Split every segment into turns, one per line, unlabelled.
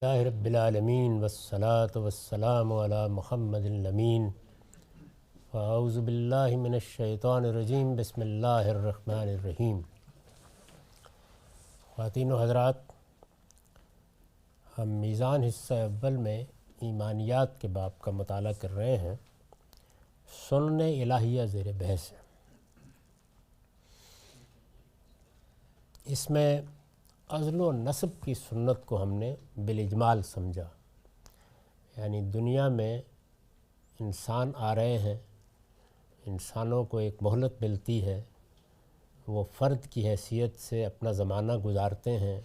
اللہ رب العالمین والصلاة والسلام علی محمد الامین اعوذ باللہ من الشیطان الرجیم بسم اللہ الرحمن الرحیم۔ خواتین و حضرات، ہم میزان حصہ اول میں ایمانیات کے باب کا مطالعہ کر رہے ہیں۔ سنن الہیہ زیر بحث ہے۔ اس میں عزل و نسب کی سنت کو ہم نے بالاجمال سمجھا، یعنی دنیا میں انسان آ رہے ہیں، انسانوں کو ایک مہلت ملتی ہے، وہ فرد کی حیثیت سے اپنا زمانہ گزارتے ہیں،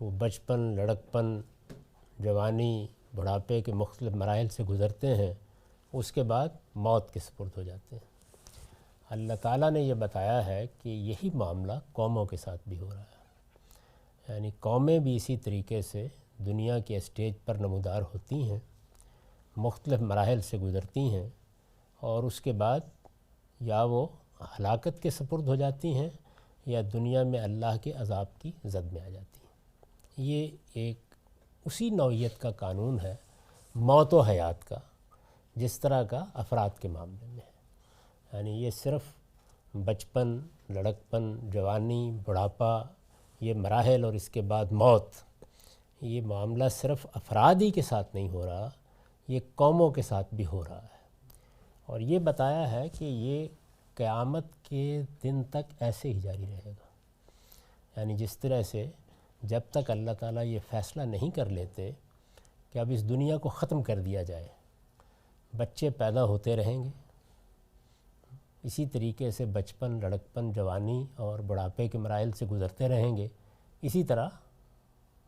وہ بچپن، لڑکپن، جوانی، بڑھاپے کے مختلف مراحل سے گزرتے ہیں، اس کے بعد موت کے سپرد ہو جاتے ہیں۔ اللہ تعالیٰ نے یہ بتایا ہے کہ یہی معاملہ قوموں کے ساتھ بھی ہو رہا ہے، یعنی قومیں بھی اسی طریقے سے دنیا کے اسٹیج پر نمودار ہوتی ہیں، مختلف مراحل سے گزرتی ہیں، اور اس کے بعد یا وہ ہلاکت کے سپرد ہو جاتی ہیں یا دنیا میں اللہ کے عذاب کی زد میں آ جاتی ہیں۔ یہ ایک اسی نوعیت کا قانون ہے موت و حیات کا، جس طرح کا افراد کے معاملے میں ہے، یعنی یہ صرف بچپن، لڑکپن، جوانی، بڑھاپا، یہ مراحل اور اس کے بعد موت، یہ معاملہ صرف افراد ہی کے ساتھ نہیں ہو رہا، یہ قوموں کے ساتھ بھی ہو رہا ہے۔ اور یہ بتایا ہے کہ یہ قیامت کے دن تک ایسے ہی جاری رہے گا، یعنی جس طرح سے جب تک اللہ تعالیٰ یہ فیصلہ نہیں کر لیتے کہ اب اس دنیا کو ختم کر دیا جائے، بچے پیدا ہوتے رہیں گے، اسی طریقے سے بچپن، لڑکپن، جوانی اور بڑھاپے کے مراحل سے گزرتے رہیں گے، اسی طرح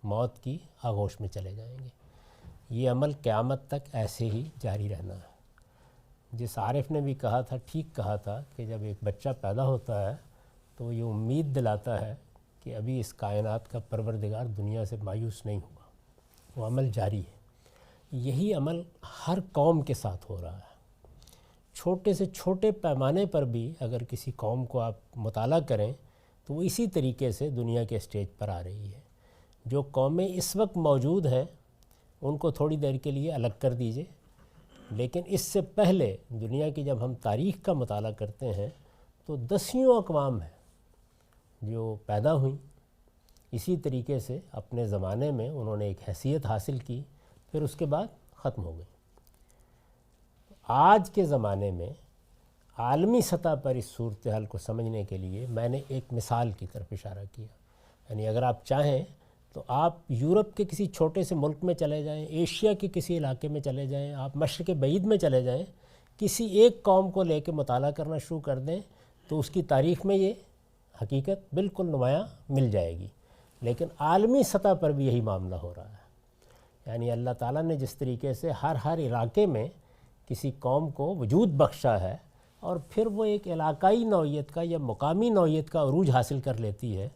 موت کی آغوش میں چلے جائیں گے۔ یہ عمل قیامت تک ایسے ہی جاری رہنا ہے۔ جس عارف نے بھی کہا تھا، ٹھیک کہا تھا، کہ جب ایک بچہ پیدا ہوتا ہے تو یہ امید دلاتا ہے کہ ابھی اس کائنات کا پروردگار دنیا سے مایوس نہیں ہوا، وہ عمل جاری ہے۔ یہی عمل ہر قوم کے ساتھ ہو رہا ہے۔ چھوٹے سے چھوٹے پیمانے پر بھی اگر کسی قوم کو آپ مطالعہ کریں تو وہ اسی طریقے سے دنیا کے اسٹیج پر آ رہی ہے۔ جو قومیں اس وقت موجود ہیں ان کو تھوڑی دیر کے لیے الگ کر دیجئے، لیکن اس سے پہلے دنیا کی جب ہم تاریخ کا مطالعہ کرتے ہیں تو دسیوں اقوام ہیں جو پیدا ہوئیں، اسی طریقے سے اپنے زمانے میں انہوں نے ایک حیثیت حاصل کی، پھر اس کے بعد ختم ہو گئی۔ آج کے زمانے میں عالمی سطح پر اس صورتحال کو سمجھنے کے لیے میں نے ایک مثال کی طرف اشارہ کیا، یعنی اگر آپ چاہیں تو آپ یورپ کے کسی چھوٹے سے ملک میں چلے جائیں، ایشیا کے کسی علاقے میں چلے جائیں، آپ مشرق بعید میں چلے جائیں، کسی ایک قوم کو لے کے مطالعہ کرنا شروع کر دیں تو اس کی تاریخ میں یہ حقیقت بالکل نمایاں مل جائے گی۔ لیکن عالمی سطح پر بھی یہی معاملہ ہو رہا ہے، یعنی اللہ تعالیٰ نے جس طریقے سے ہر علاقے میں کسی قوم کو وجود بخشا ہے اور پھر وہ ایک علاقائی نوعیت کا یا مقامی نوعیت کا عروج حاصل کر لیتی ہے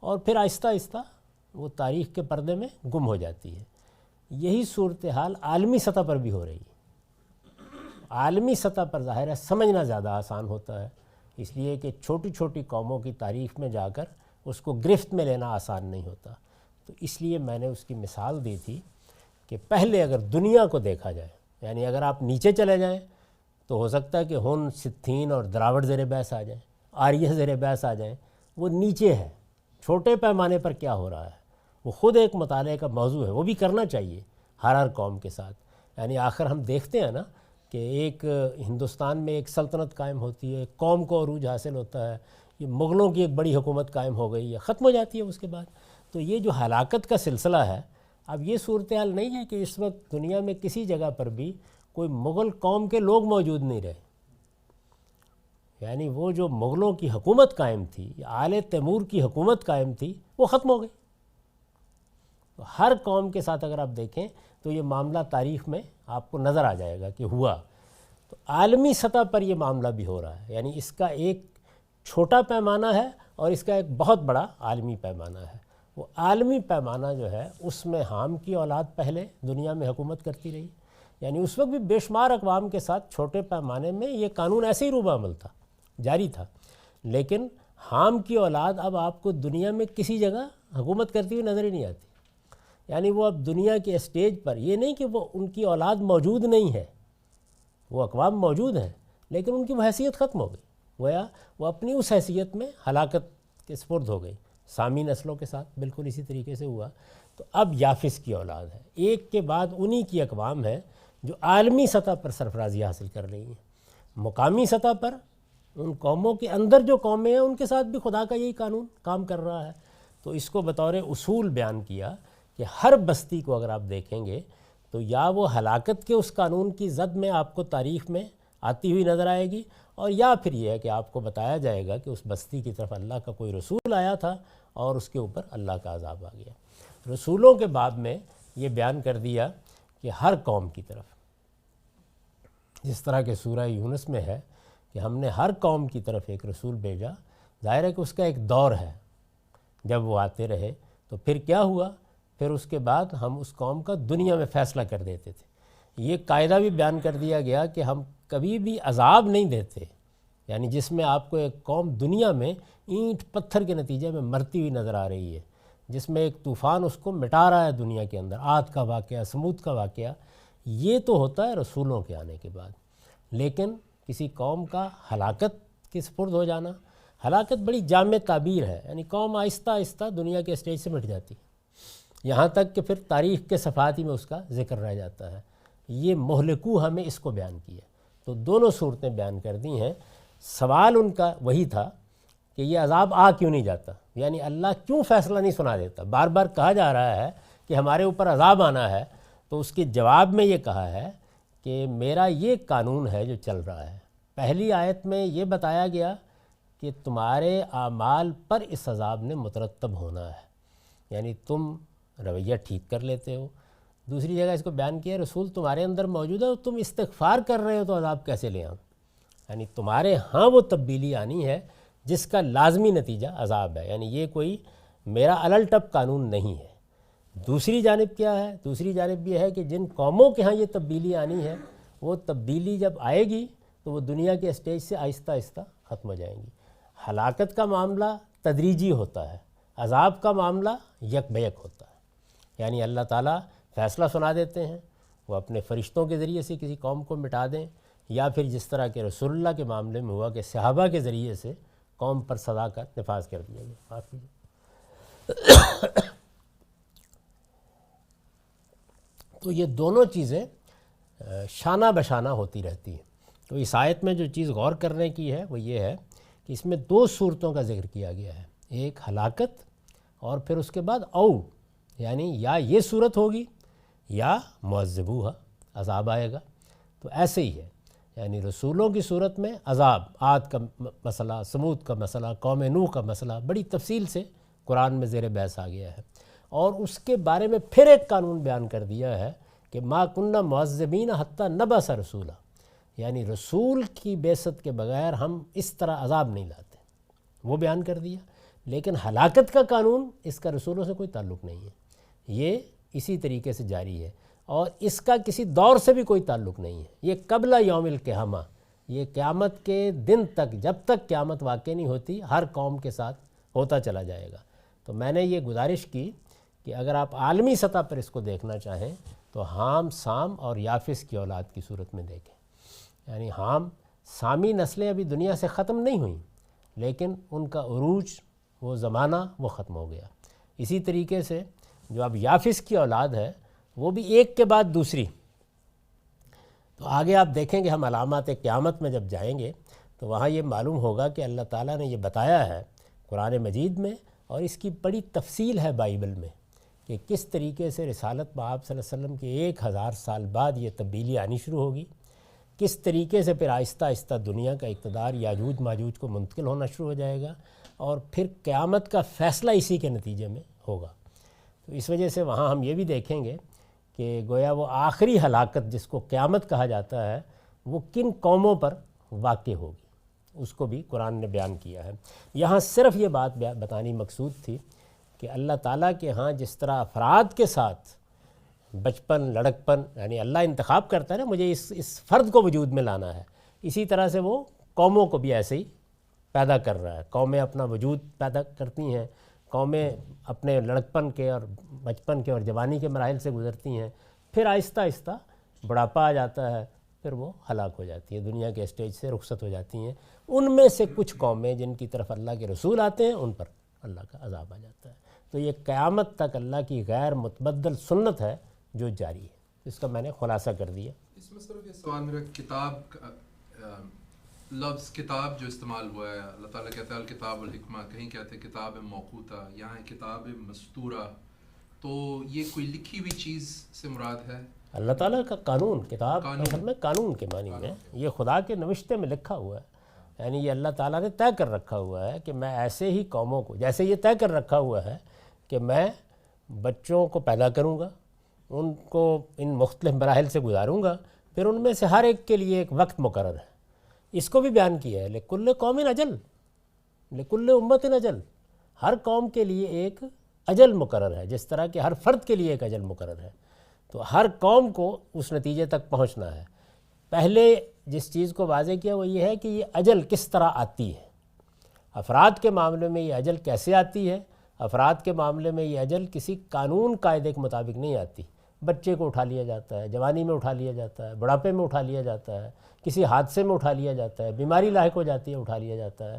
اور پھر آہستہ آہستہ وہ تاریخ کے پردے میں گم ہو جاتی ہے۔ یہی صورتحال عالمی سطح پر بھی ہو رہی ہے۔ عالمی سطح پر ظاہر ہے سمجھنا زیادہ آسان ہوتا ہے، اس لیے کہ چھوٹی چھوٹی قوموں کی تاریخ میں جا کر اس کو گرفت میں لینا آسان نہیں ہوتا۔ تو اس لیے میں نے اس کی مثال دی تھی کہ پہلے اگر دنیا کو دیکھا جائے، یعنی اگر آپ نیچے چلے جائیں تو ہو سکتا ہے کہ ہن، ستھین اور دراوڑ زیر بحث آ جائیں، آریہ زیر بحث آ جائیں، وہ نیچے ہے۔ چھوٹے پیمانے پر کیا ہو رہا ہے وہ خود ایک مطالعے کا موضوع ہے، وہ بھی کرنا چاہیے ہر قوم کے ساتھ۔ یعنی آخر ہم دیکھتے ہیں نا کہ ایک ہندوستان میں ایک سلطنت قائم ہوتی ہے، قوم کو عروج حاصل ہوتا ہے، یہ مغلوں کی ایک بڑی حکومت قائم ہو گئی ہے، ختم ہو جاتی ہے اس کے بعد۔ تو یہ جو ہلاکت کا سلسلہ ہے، اب یہ صورتحال نہیں ہے کہ اس وقت دنیا میں کسی جگہ پر بھی کوئی مغل قوم کے لوگ موجود نہیں رہے، یعنی وہ جو مغلوں کی حکومت قائم تھی، آل تیمور کی حکومت قائم تھی، وہ ختم ہو گئی۔ تو ہر قوم کے ساتھ اگر آپ دیکھیں تو یہ معاملہ تاریخ میں آپ کو نظر آ جائے گا کہ ہوا۔ تو عالمی سطح پر یہ معاملہ بھی ہو رہا ہے، یعنی اس کا ایک چھوٹا پیمانہ ہے اور اس کا ایک بہت بڑا عالمی پیمانہ ہے۔ وہ عالمی پیمانہ جو ہے اس میں حام کی اولاد پہلے دنیا میں حکومت کرتی رہی، یعنی اس وقت بھی بے شمار اقوام کے ساتھ چھوٹے پیمانے میں یہ قانون ایسے ہی روبہ عمل تھا، جاری تھا، لیکن حام کی اولاد اب آپ کو دنیا میں کسی جگہ حکومت کرتی ہوئی نظر ہی نہیں آتی۔ یعنی وہ اب دنیا کے اسٹیج پر، یہ نہیں کہ وہ ان کی اولاد موجود نہیں ہے، وہ اقوام موجود ہیں لیکن ان کی وہ حیثیت ختم ہو گئی، گویا وہ اپنی اس حیثیت میں ہلاکت کے سپرد ہو گئی۔ سامی نسلوں کے ساتھ بالکل اسی طریقے سے ہوا۔ تو اب یافس کی اولاد ہے، ایک کے بعد انہی کی اقوام ہے جو عالمی سطح پر سرفرازی حاصل کر رہی ہیں۔ مقامی سطح پر ان قوموں کے اندر جو قومیں ہیں ان کے ساتھ بھی خدا کا یہی قانون کام کر رہا ہے۔ تو اس کو بطور اصول بیان کیا کہ ہر بستی کو اگر آپ دیکھیں گے تو یا وہ ہلاکت کے اس قانون کی زد میں آپ کو تاریخ میں آتی ہوئی نظر آئے گی، اور یا پھر یہ ہے کہ آپ کو بتایا جائے گا کہ اس بستی کی طرف اللہ کا کوئی رسول آیا تھا اور اس کے اوپر اللہ کا عذاب آ گیا۔ رسولوں کے باب میں یہ بیان کر دیا کہ ہر قوم کی طرف، جس طرح کہ سورہ یونس میں ہے کہ ہم نے ہر قوم کی طرف ایک رسول بھیجا، ظاہر ہے کہ اس کا ایک دور ہے، جب وہ آتے رہے تو پھر کیا ہوا، پھر اس کے بعد ہم اس قوم کا دنیا میں فیصلہ کر دیتے تھے۔ یہ قاعدہ بھی بیان کر دیا گیا کہ ہم کبھی بھی عذاب نہیں دیتے، یعنی جس میں آپ کو ایک قوم دنیا میں اینٹ پتھر کے نتیجے میں مرتی ہوئی نظر آ رہی ہے، جس میں ایک طوفان اس کو مٹا رہا ہے دنیا کے اندر، عاد کا واقعہ، سمود کا واقعہ، یہ تو ہوتا ہے رسولوں کے آنے کے بعد۔ لیکن کسی قوم کا ہلاکت کے سپرد ہو جانا، ہلاکت بڑی جامع تعبیر ہے، یعنی قوم آہستہ آہستہ دنیا کے اسٹیج سے مٹ جاتی ہے، یہاں تک کہ پھر تاریخ کے صفحات ہی میں اس کا ذکر رہ جاتا ہے۔ یہ مہلکو ہمیں اس کو بیان کیا، تو دونوں صورتیں بیان کر دی ہیں۔ سوال ان کا وہی تھا کہ یہ عذاب آ کیوں نہیں جاتا، یعنی اللہ کیوں فیصلہ نہیں سنا دیتا، بار بار کہا جا رہا ہے کہ ہمارے اوپر عذاب آنا ہے، تو اس کے جواب میں یہ کہا ہے کہ میرا یہ قانون ہے جو چل رہا ہے۔ پہلی آیت میں یہ بتایا گیا کہ تمہارے اعمال پر اس عذاب نے مترتب ہونا ہے، یعنی تم رویہ ٹھیک کر لیتے ہو۔ دوسری جگہ اس کو بیان کیا رسول تمہارے اندر موجود ہے، تم استغفار کر رہے ہو تو عذاب کیسے لے آؤں، یعنی تمہارے ہاں وہ تبدیلی آنی ہے جس کا لازمی نتیجہ عذاب ہے، یعنی یہ کوئی میرا الٹپ قانون نہیں ہے۔ دوسری جانب کیا ہے، دوسری جانب یہ ہے کہ جن قوموں کے ہاں یہ تبدیلی آنی ہے، وہ تبدیلی جب آئے گی تو وہ دنیا کے اسٹیج سے آہستہ آہستہ ختم ہو جائیں گی۔ ہلاکت کا معاملہ تدریجی ہوتا ہے، عذاب کا معاملہ یک بیک ہوتا ہے، یعنی اللہ تعالیٰ فیصلہ سنا دیتے ہیں، وہ اپنے فرشتوں کے ذریعے سے کسی قوم کو مٹا دیں، یا پھر جس طرح کہ رسول اللہ کے معاملے میں ہوا کہ صحابہ کے ذریعے سے قوم پر سزا کا نفاذ کر دیا گیا۔ معاف کیجیے۔ تو یہ دونوں چیزیں شانہ بشانہ ہوتی رہتی ہیں۔ تو اس آیت میں جو چیز غور کرنے کی ہے وہ یہ ہے کہ اس میں دو صورتوں کا ذکر کیا گیا ہے، ایک ہلاکت اور پھر اس کے بعد یعنی یا یہ صورت ہوگی یا معذبوہا، عذاب آئے گا۔ تو ایسے ہی ہے، یعنی رسولوں کی صورت میں عذاب، عاد کا مسئلہ، سمود کا مسئلہ، قوم نوح کا مسئلہ بڑی تفصیل سے قرآن میں زیر بحث آ گیا ہے، اور اس کے بارے میں پھر ایک قانون بیان کر دیا ہے کہ ما کننا معذبین حتی نبعث رسولا، یعنی رسول کی بعثت کے بغیر ہم اس طرح عذاب نہیں لاتے، وہ بیان کر دیا۔ لیکن ہلاکت کا قانون اس کا رسولوں سے کوئی تعلق نہیں ہے، یہ اسی طریقے سے جاری ہے، اور اس کا کسی دور سے بھی کوئی تعلق نہیں ہے، یہ قبل یوم القیامہ، یہ قیامت کے دن تک، جب تک قیامت واقع نہیں ہوتی ہر قوم کے ساتھ ہوتا چلا جائے گا۔ تو میں نے یہ گزارش کی کہ اگر آپ عالمی سطح پر اس کو دیکھنا چاہیں تو حام، سام اور یافس کی اولاد کی صورت میں دیکھیں، یعنی حام سامی نسلیں ابھی دنیا سے ختم نہیں ہوئیں، لیکن ان کا عروج، وہ زمانہ وہ ختم ہو گیا۔ اسی طریقے سے جو اب یافس کی اولاد ہے وہ بھی ایک کے بعد دوسری۔ تو آگے آپ دیکھیں گے، ہم علامات قیامت میں جب جائیں گے تو وہاں یہ معلوم ہوگا کہ اللہ تعالیٰ نے یہ بتایا ہے قرآن مجید میں، اور اس کی بڑی تفصیل ہے بائبل میں، کہ کس طریقے سے رسالت میں آپ صلی اللہ علیہ وسلم کے 1000 سال بعد یہ تبدیلی آنی شروع ہوگی، کس طریقے سے پھر آہستہ آہستہ دنیا کا اقتدار یاجوج ماجوج کو منتقل ہونا شروع ہو جائے گا، اور پھر قیامت کا فیصلہ اسی کے نتیجے میں ہوگا۔ تو اس وجہ سے وہاں ہم یہ بھی دیکھیں گے کہ گویا وہ آخری ہلاکت جس کو قیامت کہا جاتا ہے وہ کن قوموں پر واقع ہوگی، اس کو بھی قرآن نے بیان کیا ہے۔ یہاں صرف یہ بات بتانی مقصود تھی کہ اللہ تعالیٰ کے ہاں جس طرح افراد کے ساتھ بچپن، لڑکپن، یعنی اللہ انتخاب کرتا ہے نا، مجھے اس فرد کو وجود میں لانا ہے، اسی طرح سے وہ قوموں کو بھی ایسے ہی پیدا کر رہا ہے۔ قومیں اپنا وجود پیدا کرتی ہیں، قومیں اپنے لڑکپن کے اور بچپن کے اور جوانی کے مراحل سے گزرتی ہیں، پھر آہستہ آہستہ بڑھاپا آ جاتا ہے، پھر وہ ہلاک ہو جاتی ہے، دنیا کے اسٹیج سے رخصت ہو جاتی ہیں۔ ان میں سے کچھ قومیں جن کی طرف اللہ کے رسول آتے ہیں ان پر اللہ کا عذاب آ جاتا ہے۔ تو یہ قیامت تک اللہ کی غیر متبدل سنت ہے جو جاری ہے۔ اس کا میں نے خلاصہ کر دیا۔
اس میں صرف یہ سوال میرا، کتاب لفظ کتاب جو استعمال ہوا ہے، اللہ تعالیٰ کہتا ہے الکتاب الحکمہ، کہیں کہتے ہیں کتاب موقوتہ، یہاں ہے کتاب مستورہ، تو یہ کوئی لکھی ہوئی چیز سے مراد ہے؟
اللہ تعالیٰ کا قانون، کتاب اصل میں قانون کے معنی میں، یہ خدا کے نوشتے میں لکھا ہوا ہے، یعنی یہ اللہ تعالیٰ نے طے کر رکھا ہوا ہے کہ میں ایسے ہی قوموں کو، جیسے یہ طے کر رکھا ہوا ہے کہ میں بچوں کو پیدا کروں گا، ان کو ان مختلف مراحل سے گزاروں گا، پھر ان میں سے ہر ایک کے لیے ایک وقت مقرر ہے۔ اس کو بھی بیان کیا ہے، لکل قوم اجل، لکل امت اجل، ہر قوم کے لیے ایک اجل مقرر ہے، جس طرح کہ ہر فرد کے لیے ایک اجل مقرر ہے۔ تو ہر قوم کو اس نتیجے تک پہنچنا ہے۔ پہلے جس چیز کو واضح کیا وہ یہ ہے کہ یہ اجل کس طرح آتی ہے، افراد کے معاملے میں یہ اجل کیسے آتی ہے۔ افراد کے معاملے میں یہ اجل کسی قانون قاعدے کے مطابق نہیں آتی۔ بچے کو اٹھا لیا جاتا ہے، جوانی میں اٹھا لیا جاتا ہے، بڑھاپے میں اٹھا لیا جاتا ہے، کسی حادثے میں اٹھا لیا جاتا ہے، بیماری لاحق ہو جاتی ہے اٹھا لیا جاتا ہے۔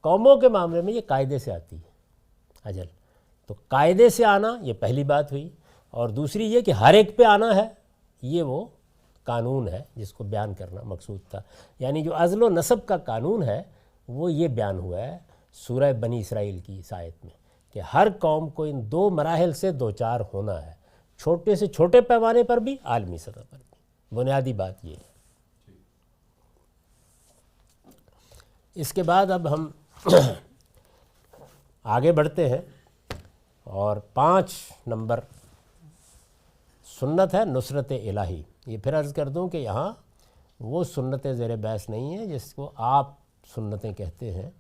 قوموں کے معاملے میں یہ قاعدے سے آتی ہے اجل۔ تو قاعدے سے آنا یہ پہلی بات ہوئی، اور دوسری یہ کہ ہر ایک پہ آنا ہے، یہ وہ قانون ہے جس کو بیان کرنا مقصود تھا۔ یعنی جو عزل و نسب کا قانون ہے وہ یہ بیان ہوا ہے سورہ بنی اسرائیل کی اس آیت میں، کہ ہر قوم کو ان دو مراحل سے دوچار ہونا ہے، چھوٹے سے چھوٹے پیمانے پر بھی، عالمی سطح پر بھی۔ بنیادی بات یہ ہے۔ اس کے بعد اب ہم آگے بڑھتے ہیں، اور 5 نمبر سنت ہے نصرت الہی۔ یہ پھر عرض کر دوں کہ یہاں وہ سنتیں زیر بحث نہیں ہیں جس کو آپ سنتیں کہتے ہیں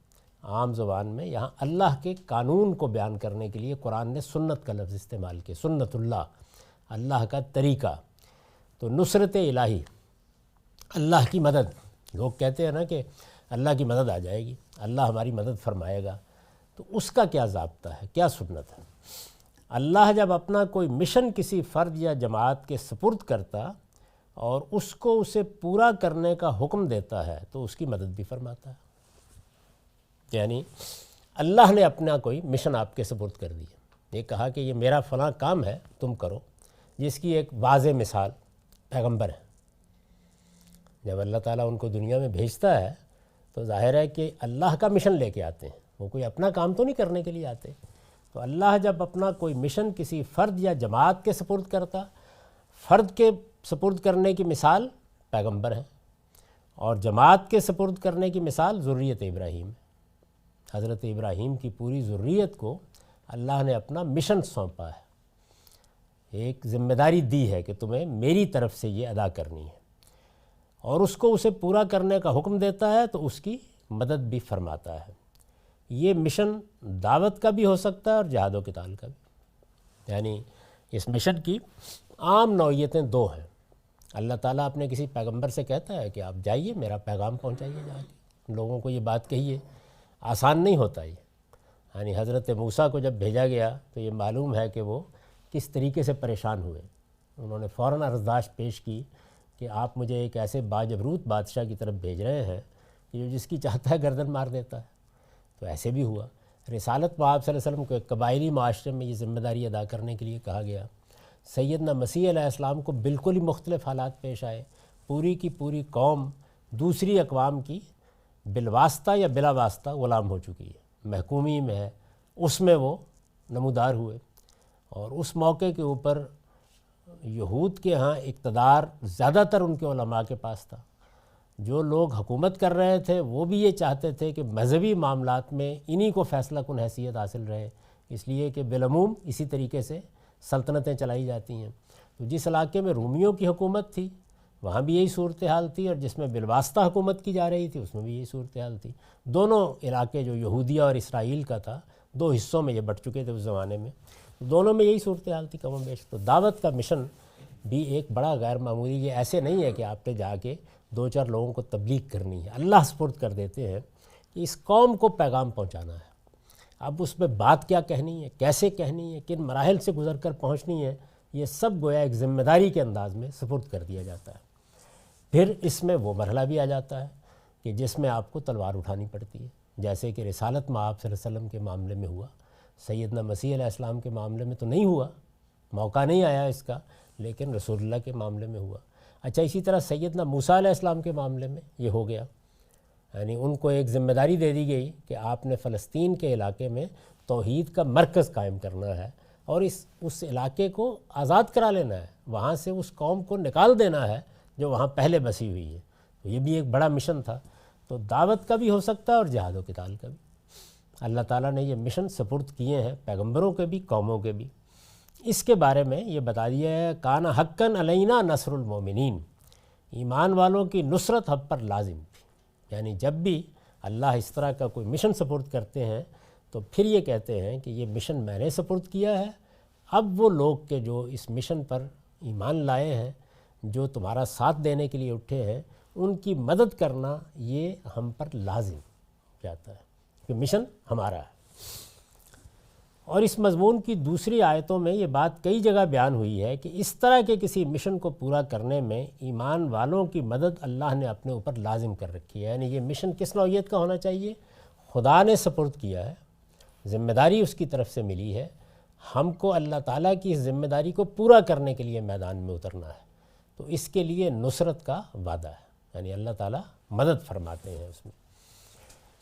عام زبان میں۔ یہاں اللہ کے قانون کو بیان کرنے کے لیے قرآن نے سنت کا لفظ استعمال کیا، سنت اللہ، اللہ کا طریقہ۔ تو نصرت الہی، اللہ کی مدد، لوگ کہتے ہیں نا کہ اللہ کی مدد آ جائے گی، اللہ ہماری مدد فرمائے گا، تو اس کا کیا ضابطہ ہے، کیا سنت ہے؟ اللہ جب اپنا کوئی مشن کسی فرد یا جماعت کے سپرد کرتا اور اس کو اسے پورا کرنے کا حکم دیتا ہے تو اس کی مدد بھی فرماتا ہے۔ یعنی اللہ نے اپنا کوئی مشن آپ کے سپرد کر دیا، یہ کہا کہ یہ میرا فلاں کام ہے تم کرو، جس کی ایک واضح مثال پیغمبر ہے۔ جب اللہ تعالیٰ ان کو دنیا میں بھیجتا ہے تو ظاہر ہے کہ اللہ کا مشن لے کے آتے ہیں، وہ کوئی اپنا کام تو نہیں کرنے کے لیے آتے۔ تو اللہ جب اپنا کوئی مشن کسی فرد یا جماعت کے سپرد کرتا، فرد کے سپرد کرنے کی مثال پیغمبر ہے، اور جماعت کے سپرد کرنے کی مثال ذریت ابراہیم ہے۔ حضرت ابراہیم کی پوری ذریت کو اللہ نے اپنا مشن سونپا ہے، ایک ذمہ داری دی ہے کہ تمہیں میری طرف سے یہ ادا کرنی ہے، اور اس کو اسے پورا کرنے کا حکم دیتا ہے تو اس کی مدد بھی فرماتا ہے۔ یہ مشن دعوت کا بھی ہو سکتا ہے اور جہاد و قتال کا بھی۔ یعنی اس مشن کی عام نوعیتیں 2 ہیں۔ اللہ تعالیٰ اپنے کسی پیغمبر سے کہتا ہے کہ آپ جائیے میرا پیغام پہنچائیے، جا کے لوگوں کو یہ بات کہیے۔ آسان نہیں ہوتا یہ، یعنی حضرت موسیٰ کو جب بھیجا گیا تو یہ معلوم ہے کہ وہ کس طریقے سے پریشان ہوئے۔ انہوں نے فوراً عرضداشت پیش کی کہ آپ مجھے ایک ایسے باجبروت بادشاہ کی طرف بھیج رہے ہیں کہ جو جس کی چاہتا ہے گردن مار دیتا ہے۔ تو ایسے بھی ہوا۔ رسالت میں آپ صلی اللہ علیہ وسلم کو ایک قبائلی معاشرے میں یہ ذمہ داری ادا کرنے کے لیے کہا گیا۔ سیدنا مسیح علیہ السلام کو بالکل ہی مختلف حالات پیش آئے، پوری کی پوری قوم دوسری اقوام کی بالواسطہ یا بلا واسطہ غلام ہو چکی ہے، محکومی میں ہے، اس میں وہ نمودار ہوئے۔ اور اس موقع کے اوپر یہود کے ہاں اقتدار زیادہ تر ان کے علماء کے پاس تھا۔ جو لوگ حکومت کر رہے تھے وہ بھی یہ چاہتے تھے کہ مذہبی معاملات میں انہی کو فیصلہ کن حیثیت حاصل رہے، اس لیے کہ بالعموم اسی طریقے سے سلطنتیں چلائی جاتی ہیں۔ تو جس علاقے میں رومیوں کی حکومت تھی وہاں بھی یہی صورتحال تھی، اور جس میں بالواسطہ حکومت کی جا رہی تھی اس میں بھی یہی صورتحال تھی۔ دونوں علاقے جو یہودیہ اور اسرائیل کا تھا، 2 حصوں میں یہ بٹ چکے تھے اس زمانے میں، دونوں میں یہی صورتحال تھی کم و بیش۔ تو دعوت کا مشن بھی ایک بڑا غیر معمولی، یہ ایسے نہیں ہے کہ آپ نے جا کے 2-4 لوگوں کو تبلیغ کرنی ہے، اللہ سپرد کر دیتے ہیں کہ اس قوم کو پیغام پہنچانا ہے۔ اب اس میں بات کیا کہنی ہے، کیسے کہنی ہے، کن مراحل سے گزر کر پہنچنی ہے، یہ سب گویا ایک ذمہ داری کے انداز میں سپرد کر دیا جاتا ہے۔ پھر اس میں وہ مرحلہ بھی آ جاتا ہے کہ جس میں آپ کو تلوار اٹھانی پڑتی ہے، جیسے کہ رسالت مآب صلی اللہ علیہ وسلم کے معاملے میں ہوا، سیدنا مسیح علیہ السلام کے معاملے میں تو نہیں ہوا، موقع نہیں آیا اس کا، لیکن رسول اللہ کے معاملے میں ہوا۔ اچھا، اسی طرح سیدنا موسیٰ علیہ السلام کے معاملے میں یہ ہو گیا، یعنی ان کو ایک ذمہ داری دے دی گئی کہ آپ نے فلسطین کے علاقے میں توحید کا مرکز قائم کرنا ہے اور اس علاقے کو آزاد کرا لینا ہے، وہاں سے اس قوم کو نکال دینا ہے جو وہاں پہلے بسی ہوئی ہے۔ تو یہ بھی ایک بڑا مشن تھا، تو دعوت کا بھی ہو سکتا ہے اور جہاد و قتال کا بھی۔ اللہ تعالیٰ نے یہ مشن سپرد کیے ہیں، پیغمبروں کے بھی، قوموں کے بھی۔ اس کے بارے میں یہ بتا دیا ہے، کان حقاً علینا نصر المومنین، ایمان والوں کی نصرت ہم پر لازم تھی۔ یعنی جب بھی اللہ اس طرح کا کوئی مشن سپرد کرتے ہیں تو پھر یہ کہتے ہیں کہ یہ مشن میں نے سپرد کیا ہے، اب وہ لوگ کے جو اس مشن پر ایمان لائے ہیں، جو تمہارا ساتھ دینے کے لیے اٹھے ہیں، ان کی مدد کرنا یہ ہم پر لازم جاتا ہے کہ مشن ہمارا ہے۔ اور اس مضمون کی دوسری آیتوں میں یہ بات کئی جگہ بیان ہوئی ہے کہ اس طرح کے کسی مشن کو پورا کرنے میں ایمان والوں کی مدد اللہ نے اپنے اوپر لازم کر رکھی ہے۔ یعنی یہ مشن کس نوعیت کا ہونا چاہیے؟ خدا نے سپرد کیا ہے، ذمہ داری اس کی طرف سے ملی ہے، ہم کو اللہ تعالیٰ کی اس ذمہ داری کو پورا کرنے کے لیے میدان میں اترنا ہے، تو اس کے لیے نصرت کا وعدہ ہے، یعنی اللہ تعالیٰ مدد فرماتے ہیں اس میں۔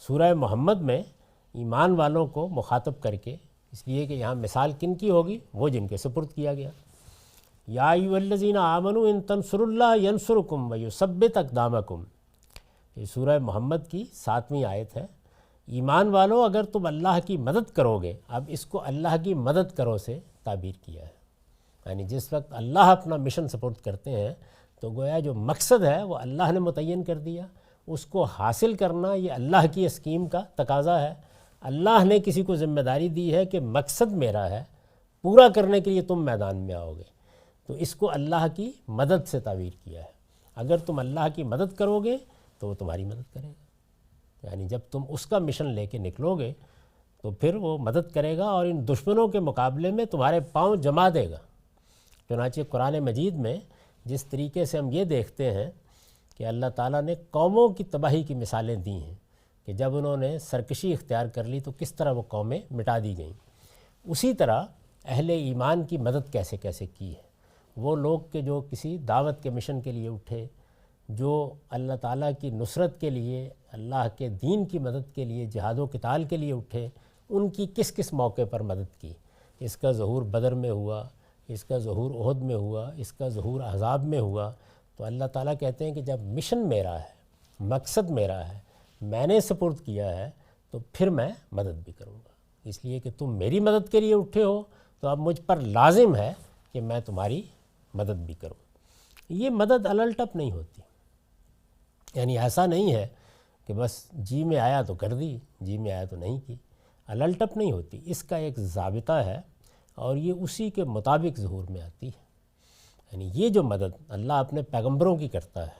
سورہ محمد میں ایمان والوں کو مخاطب کر کے، اس لیے کہ یہاں مثال کن کی ہوگی؟ وہ جن کے سپرد کیا گیا۔ یا ایھا الذین آمنوا ان تنصروا اللہ ینصرکم ویثبت اقدامکم، یہ سورہ محمد کی 7ویں آیت ہے۔ ایمان والو، اگر تم اللہ کی مدد کرو گے، اب اس کو اللہ کی مدد کرو سے تعبیر کیا ہے، یعنی جس وقت اللہ اپنا مشن سپورٹ کرتے ہیں تو گویا جو مقصد ہے وہ اللہ نے متعین کر دیا، اس کو حاصل کرنا یہ اللہ کی اسکیم کا تقاضا ہے۔ اللہ نے کسی کو ذمہ داری دی ہے کہ مقصد میرا ہے، پورا کرنے کے لیے تم میدان میں آؤ گے، تو اس کو اللہ کی مدد سے تعبیر کیا ہے۔ اگر تم اللہ کی مدد کرو گے تو وہ تمہاری مدد کرے گا، یعنی جب تم اس کا مشن لے کے نکلو گے تو پھر وہ مدد کرے گا اور ان دشمنوں کے مقابلے میں تمہارے پاؤں جما دے گا۔ چنانچہ قرآن مجید میں جس طریقے سے ہم یہ دیکھتے ہیں کہ اللہ تعالیٰ نے قوموں کی تباہی کی مثالیں دی ہیں کہ جب انہوں نے سرکشی اختیار کر لی تو کس طرح وہ قومیں مٹا دی گئیں، اسی طرح اہل ایمان کی مدد کیسے کیسے کی ہے۔ وہ لوگ کہ جو کسی دعوت کے مشن کے لیے اٹھے، جو اللہ تعالیٰ کی نصرت کے لیے، اللہ کے دین کی مدد کے لیے، جہاد و قتال کے لیے اٹھے، ان کی کس کس موقع پر مدد کی۔ اس کا ظہور بدر میں ہوا، اس کا ظہور احد میں ہوا، اس کا ظہور احزاب میں ہوا۔ تو اللہ تعالیٰ کہتے ہیں کہ جب مشن میرا ہے، مقصد میرا ہے، میں نے سپرد کیا ہے، تو پھر میں مدد بھی کروں گا، اس لیے کہ تم میری مدد کے لیے اٹھے ہو تو اب مجھ پر لازم ہے کہ میں تمہاری مدد بھی کروں۔ یہ مدد الٹپ نہیں ہوتی، یعنی ایسا نہیں ہے کہ بس جی میں آیا تو کر دی، جی میں آیا تو نہیں کی، الٹپ نہیں ہوتی، اس کا ایک ضابطہ ہے اور یہ اسی کے مطابق ظہور میں آتی ہے۔ یعنی یہ جو مدد اللہ اپنے پیغمبروں کی کرتا ہے،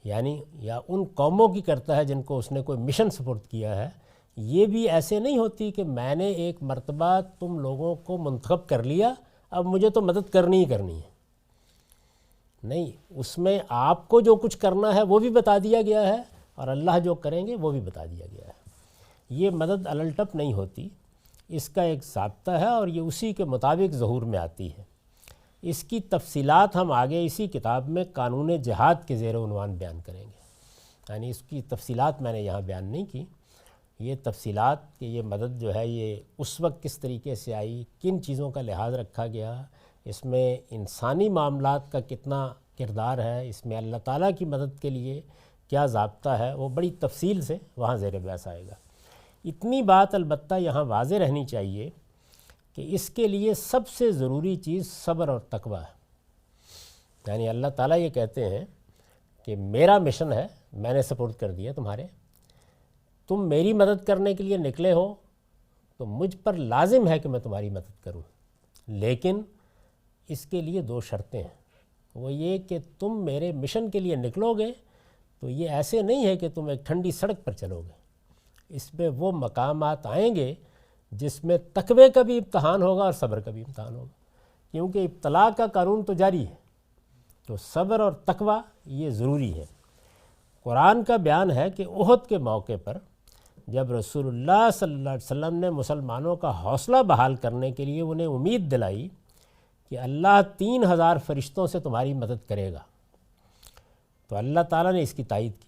یعنی یا ان قوموں کی کرتا ہے جن کو اس نے کوئی مشن سپرد کیا ہے، یہ بھی ایسے نہیں ہوتی کہ میں نے ایک مرتبہ تم لوگوں کو منتخب کر لیا، اب مجھے تو مدد کرنی ہی کرنی ہے۔ نہیں، اس میں آپ کو جو کچھ کرنا ہے وہ بھی بتا دیا گیا ہے اور اللہ جو کریں گے وہ بھی بتا دیا گیا ہے۔ یہ مدد الٹپ نہیں ہوتی، اس کا ایک ضابطہ ہے اور یہ اسی کے مطابق ظہور میں آتی ہے۔ اس کی تفصیلات ہم آگے اسی کتاب میں قانون جہاد کے زیر عنوان بیان کریں گے، یعنی اس کی تفصیلات میں نے یہاں بیان نہیں کی۔ یہ تفصیلات کہ یہ مدد جو ہے یہ اس وقت کس طریقے سے آئی، کن چیزوں کا لحاظ رکھا گیا، اس میں انسانی معاملات کا کتنا کردار ہے، اس میں اللہ تعالیٰ کی مدد کے لیے کیا ضابطہ ہے، وہ بڑی تفصیل سے وہاں زیر بحث آئے گا۔ اتنی بات البتہ یہاں واضح رہنی چاہیے کہ اس کے لیے سب سے ضروری چیز صبر اور تقویٰ ہے۔ یعنی اللہ تعالیٰ یہ کہتے ہیں کہ میرا مشن ہے، میں نے سپورٹ کر دیا تمہارے، تم میری مدد کرنے کے لیے نکلے ہو تو مجھ پر لازم ہے کہ میں تمہاری مدد کروں، لیکن اس کے لیے دو شرطیں ہیں۔ وہ یہ کہ تم میرے مشن کے لیے نکلو گے تو یہ ایسے نہیں ہے کہ تم ایک ٹھنڈی سڑک پر چلو گے، اس میں وہ مقامات آئیں گے جس میں تقوی کا بھی امتحان ہوگا اور صبر کا بھی امتحان ہوگا، کیونکہ ابتلا کا قانون تو جاری ہے، تو صبر اور تقوی یہ ضروری ہے۔ قرآن کا بیان ہے کہ احد کے موقع پر جب رسول اللہ صلی اللہ علیہ وسلم نے مسلمانوں کا حوصلہ بحال کرنے کے لیے انہیں امید دلائی کہ اللہ 3000 فرشتوں سے تمہاری مدد کرے گا، تو اللہ تعالیٰ نے اس کی تائید کی،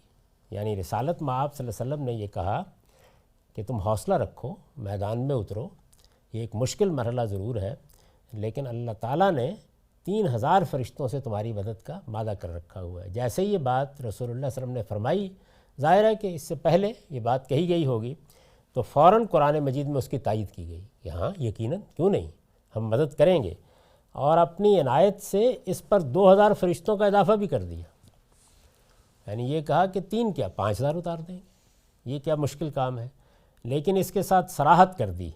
یعنی رسالت مآب صلی اللہ علیہ وسلم نے یہ کہا کہ تم حوصلہ رکھو، میدان میں اترو، یہ ایک مشکل مرحلہ ضرور ہے، لیکن اللہ تعالیٰ نے 3000 فرشتوں سے تمہاری مدد کا وعدہ کر رکھا ہوا ہے۔ جیسے یہ بات رسول اللہ صلی اللہ علیہ وسلم نے فرمائی، ظاہر ہے کہ اس سے پہلے یہ بات کہی گئی ہوگی، تو فوراً قرآن مجید میں اس کی تائید کی گئی کہ ہاں یقیناً کیوں نہیں، ہم مدد کریں گے، اور اپنی عنایت سے اس پر 2000 فرشتوں کا اضافہ بھی کر دیا، یعنی یہ کہا کہ 3 کیا 5000 اتار دیں گے، یہ کیا مشکل کام ہے، لیکن اس کے ساتھ صراحت کر دی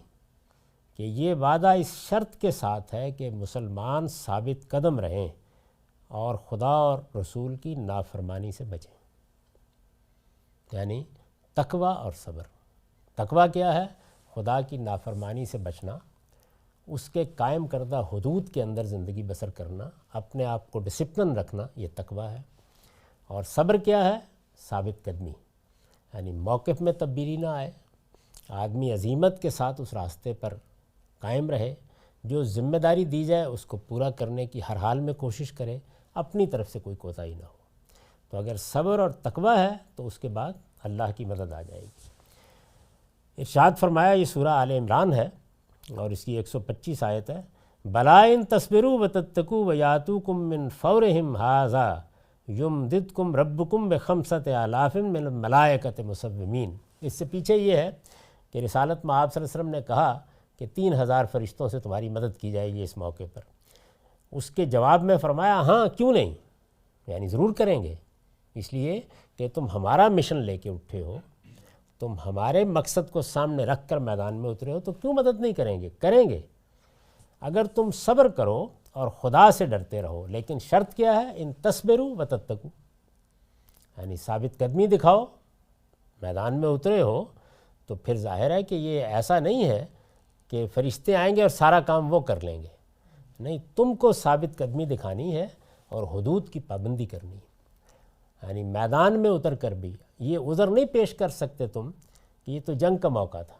کہ یہ وعدہ اس شرط کے ساتھ ہے کہ مسلمان ثابت قدم رہیں اور خدا اور رسول کی نافرمانی سے بچیں، یعنی تقوی اور صبر۔ تقوی کیا ہے؟ خدا کی نافرمانی سے بچنا، اس کے قائم کردہ حدود کے اندر زندگی بسر کرنا، اپنے آپ کو ڈسپلن رکھنا، یہ تقوی ہے۔ اور صبر کیا ہے؟ ثابت قدمی، یعنی موقف میں تبدیلی نہ آئے، آدمی عزیمت کے ساتھ اس راستے پر قائم رہے، جو ذمہ داری دی جائے اس کو پورا کرنے کی ہر حال میں کوشش کرے، اپنی طرف سے کوئی کوتاہی نہ ہو۔ تو اگر صبر اور تقوی ہے تو اس کے بعد اللہ کی مدد آ جائے گی۔ ارشاد فرمایا، یہ سورہ آل عمران ہے اور اس کی 125 آیت ہے، بلا ان تصبروا وتتقوا ویاتوکم من فورہم ھذا یمددکم ربکم بخمسۃ آلاف من الملائکۃ مسومین۔ اس سے پیچھے یہ ہے کہ رسالت مآب صلی اللہ علیہ وسلم نے کہا کہ 3000 فرشتوں سے تمہاری مدد کی جائے گی اس موقع پر۔ اس کے جواب میں فرمایا، ہاں کیوں نہیں، یعنی ضرور کریں گے، اس لیے کہ تم ہمارا مشن لے کے اٹھے ہو، تم ہمارے مقصد کو سامنے رکھ کر میدان میں اترے ہو، تو کیوں مدد نہیں کریں گے؟ کریں گے اگر تم صبر کرو اور خدا سے ڈرتے رہو، لیکن شرط کیا ہے؟ ان تصبروا وتتقوا، یعنی ثابت قدمی دکھاؤ، میدان میں اترے ہو تو پھر ظاہر ہے کہ یہ ایسا نہیں ہے کہ فرشتے آئیں گے اور سارا کام وہ کر لیں گے، نہیں، تم کو ثابت قدمی دکھانی ہے اور حدود کی پابندی کرنی ہے، یعنی میدان میں اتر کر بھی یہ عذر نہیں پیش کر سکتے تم کہ یہ تو جنگ کا موقع تھا،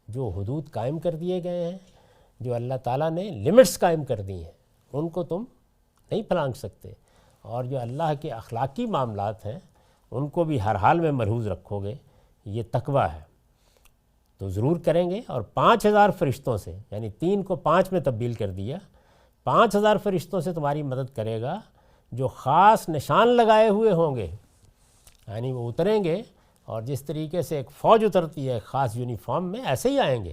جو حدود قائم کر دیے گئے ہیں، جو اللہ تعالیٰ نے لمٹس قائم کر دی ہیں، ان کو تم نہیں پھلانگ سکتے، اور جو اللہ کے اخلاقی معاملات ہیں ان کو بھی ہر حال میں ملحوظ رکھو گے، یہ تقوی ہے، تو ضرور کریں گے۔ اور 5000 فرشتوں سے، یعنی 3 کو 5 میں تبدیل کر دیا، 5000 فرشتوں سے تمہاری مدد کرے گا، جو خاص نشان لگائے ہوئے ہوں گے، یعنی وہ اتریں گے اور جس طریقے سے ایک فوج اترتی ہے خاص یونیفارم میں، ایسے ہی آئیں گے،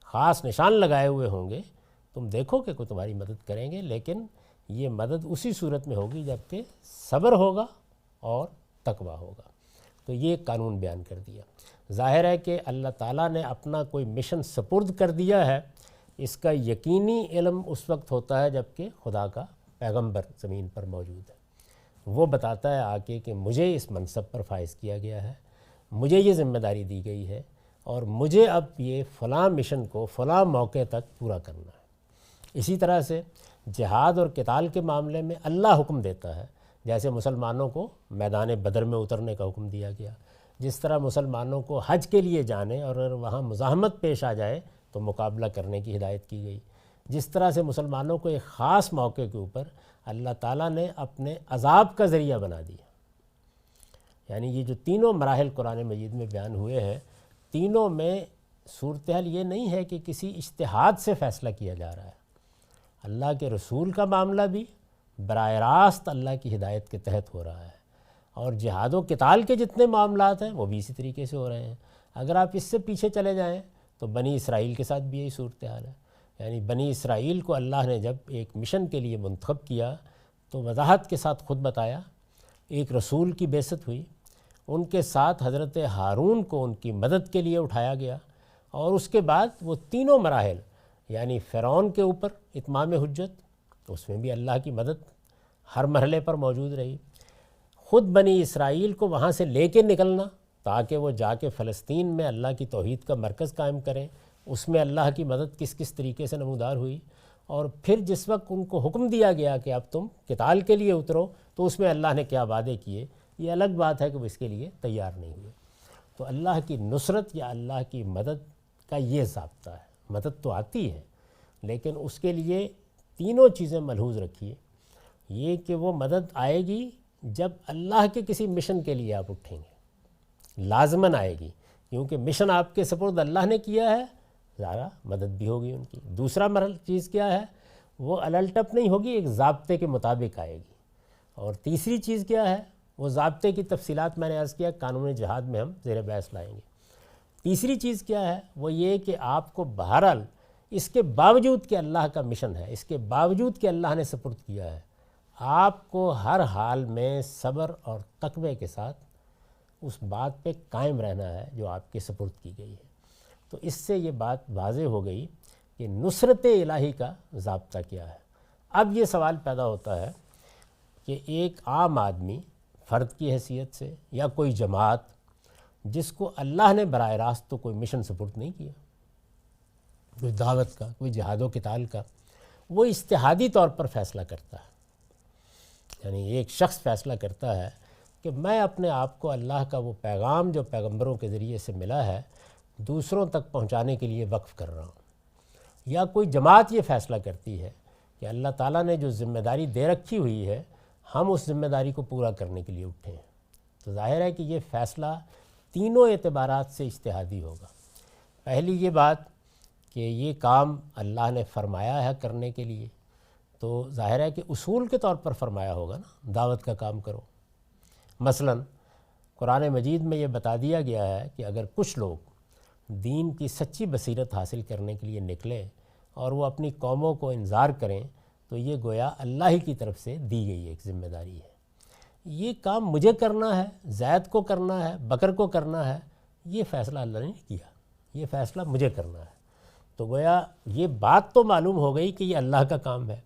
خاص نشان لگائے ہوئے ہوں گے، تم دیکھو کہ کوئی تمہاری مدد کریں گے، لیکن یہ مدد اسی صورت میں ہوگی جب کہ صبر ہوگا اور تقوی ہوگا۔ تو یہ قانون بیان کر دیا۔ ظاہر ہے کہ اللہ تعالیٰ نے اپنا کوئی مشن سپرد کر دیا ہے، اس کا یقینی علم اس وقت ہوتا ہے جب کہ خدا کا پیغمبر زمین پر موجود ہے، وہ بتاتا ہے آ کے کہ مجھے اس منصب پر فائز کیا گیا ہے، مجھے یہ ذمہ داری دی گئی ہے، اور مجھے اب یہ فلاں مشن کو فلاں موقع تک پورا کرنا ہے۔ اسی طرح سے جہاد اور قتال کے معاملے میں اللہ حکم دیتا ہے، جیسے مسلمانوں کو میدان بدر میں اترنے کا حکم دیا گیا، جس طرح مسلمانوں کو حج کے لیے جانے اور اگر وہاں مزاحمت پیش آ جائے تو مقابلہ کرنے کی ہدایت کی گئی، جس طرح سے مسلمانوں کو ایک خاص موقع کے اوپر اللہ تعالیٰ نے اپنے عذاب کا ذریعہ بنا دیا۔ یعنی یہ جو تینوں مراحل قرآن مجید میں بیان ہوئے ہیں، تینوں میں صورتحال یہ نہیں ہے کہ کسی اجتہاد سے فیصلہ کیا جا رہا ہے، اللہ کے رسول کا معاملہ بھی براہ راست اللہ کی ہدایت کے تحت ہو رہا ہے، اور جہاد و قتال کے جتنے معاملات ہیں وہ بھی اسی طریقے سے ہو رہے ہیں۔ اگر آپ اس سے پیچھے چلے جائیں تو بنی اسرائیل کے ساتھ بھی یہی صورتحال ہے، یعنی بنی اسرائیل کو اللہ نے جب ایک مشن کے لیے منتخب کیا تو وضاحت کے ساتھ خود بتایا، ایک رسول کی بعثت ہوئی، ان کے ساتھ حضرت ہارون کو ان کی مدد کے لیے اٹھایا گیا، اور اس کے بعد وہ تینوں مراحل، یعنی فرعون کے اوپر اتمام حجت، اس میں بھی اللہ کی مدد ہر مرحلے پر موجود رہی، خود بنی اسرائیل کو وہاں سے لے کے نکلنا تاکہ وہ جا کے فلسطین میں اللہ کی توحید کا مرکز قائم کریں، اس میں اللہ کی مدد کس کس طریقے سے نمودار ہوئی، اور پھر جس وقت ان کو حکم دیا گیا کہ اب تم قتال کے لیے اترو تو اس میں اللہ نے کیا وعدے کیے، یہ الگ بات ہے کہ وہ اس کے لیے تیار نہیں ہوئے۔ تو اللہ کی نصرت یا اللہ کی مدد کا یہ ضابطہ ہے، مدد تو آتی ہے لیکن اس کے لیے تینوں چیزیں ملحوظ رکھیے۔ یہ کہ وہ مدد آئے گی جب اللہ کے کسی مشن کے لیے آپ اٹھیں گے، لازماً آئے گی، کیونکہ مشن آپ کے سپرد اللہ نے کیا ہے، ذرا مدد بھی ہوگی ان کی۔ دوسرا چیز کیا ہے، وہ الٹپ نہیں ہوگی، ایک ضابطے کے مطابق آئے گی۔ اور تیسری چیز کیا ہے، وہ ضابطے کی تفصیلات میں نے عرض کیا قانون جہاد میں ہم زیر بحث لائیں گے۔ تیسری چیز کیا ہے، وہ یہ کہ آپ کو بہرحال اس کے باوجود کہ اللہ کا مشن ہے، اس کے باوجود کہ اللہ نے سپرد کیا ہے، آپ کو ہر حال میں صبر اور تقوی کے ساتھ اس بات پہ قائم رہنا ہے جو آپ کے سپرد کی گئی ہے۔ تو اس سے یہ بات واضح ہو گئی کہ نصرت الہی کا ضابطہ کیا ہے۔ اب یہ سوال پیدا ہوتا ہے کہ ایک عام آدمی فرد کی حیثیت سے یا کوئی جماعت جس کو اللہ نے براہ راست تو کوئی مشن سپرد نہیں کیا، کوئی دعوت کا، کوئی جہاد و قتال کا، وہ اجتہادی طور پر فیصلہ کرتا ہے۔ یعنی ایک شخص فیصلہ کرتا ہے کہ میں اپنے آپ کو اللہ کا وہ پیغام جو پیغمبروں کے ذریعے سے ملا ہے دوسروں تک پہنچانے کے لیے وقف کر رہا ہوں۔ یا کوئی جماعت یہ فیصلہ کرتی ہے کہ اللہ تعالیٰ نے جو ذمہ داری دے رکھی ہوئی ہے ہم اس ذمہ داری کو پورا کرنے کے لیے اٹھے ہیں۔ تو ظاہر ہے کہ یہ فیصلہ تینوں اعتبارات سے اجتہادی ہوگا۔ پہلی یہ بات کہ یہ کام اللہ نے فرمایا ہے کرنے کے لیے، تو ظاہر ہے کہ اصول کے طور پر فرمایا ہوگا نا، دعوت کا کام کرو۔ مثلا قرآن مجید میں یہ بتا دیا گیا ہے کہ اگر کچھ لوگ دین کی سچی بصیرت حاصل کرنے کے لیے نکلیں اور وہ اپنی قوموں کو انذار کریں تو یہ گویا اللہ ہی کی طرف سے دی گئی ایک ذمہ داری ہے۔ یہ کام مجھے کرنا ہے، زید کو کرنا ہے، بکر کو کرنا ہے، یہ فیصلہ اللہ نے نہیں کیا، یہ فیصلہ مجھے کرنا ہے۔ تو گویا یہ بات تو معلوم ہو گئی کہ یہ اللہ کا کام ہے،